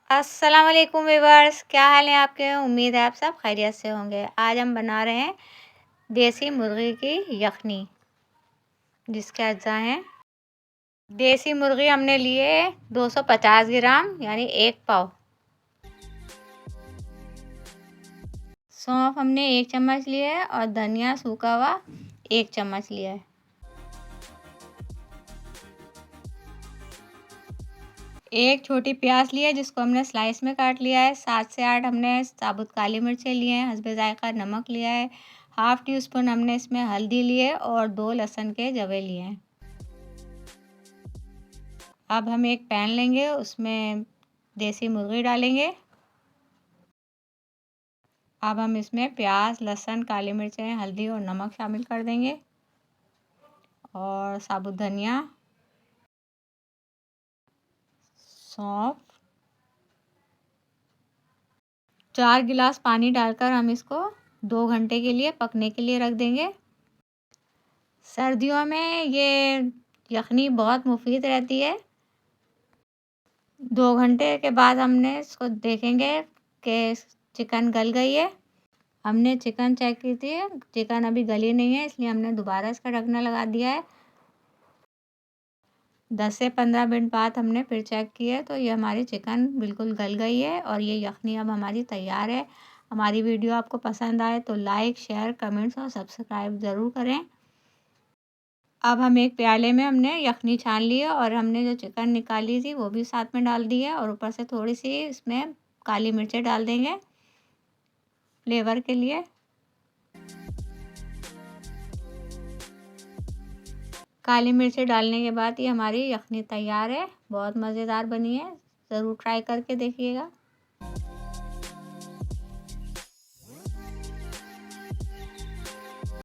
अस्सलाम वालेकुम व्यूअर्स, क्या हाल है आपके? उम्मीद है आप सब खैरियत से होंगे। आज हम बना रहे हैं देसी मुर्गी की यखनी, जिसके अज्जा हैं। देसी मुर्गी हमने लिए 250 ग्राम यानी 1 पाव। सौंफ हमने 1 चम्मच लिया है और धनिया सूखा हुआ 1 चम्मच लिया है। एक छोटी प्याज लिया है जिसको हमने स्लाइस में काट लिया है। 7 से 8 हमने साबुत काली मिर्चें लिए हैं। हस्बे जायका नमक लिया है। हाफ़ टी स्पून हमने इसमें हल्दी लिए और 2 लहसुन के जवे लिए हैं। अब हम एक पैन लेंगे, उसमें देसी मुर्गी डालेंगे। अब हम इसमें प्याज, लहसुन, काली मिर्चें, हल्दी और नमक शामिल कर देंगे और साबुत धनिया, सौंफ। 4 गिलास पानी डालकर हम इसको 2 घंटे के लिए पकने के लिए रख देंगे। सर्दियों में ये यखनी बहुत मुफीद रहती है। 2 घंटे के बाद हमने इसको देखेंगे कि चिकन गल गई है। हमने चिकन चेक की थी, चिकन अभी गली नहीं है, इसलिए हमने दोबारा इसका ढकना लगा दिया है। 10 से 15 मिनट बाद हमने फिर चेक किया तो ये हमारी चिकन बिल्कुल गल गई है और ये यखनी अब हमारी तैयार है। हमारी वीडियो आपको पसंद आए तो लाइक, शेयर, कमेंट्स और सब्सक्राइब ज़रूर करें। अब हम एक प्याले में हमने यखनी छान ली है और हमने जो चिकन निकाली थी वो भी साथ में डाल दी है और ऊपर से थोड़ी सी इसमें काली मिर्चें डाल देंगे फ्लेवर के लिए। काली मिर्चें डालने के बाद ये हमारी यखनी तैयार है। बहुत मज़ेदार बनी है, ज़रूर ट्राई करके देखिएगा।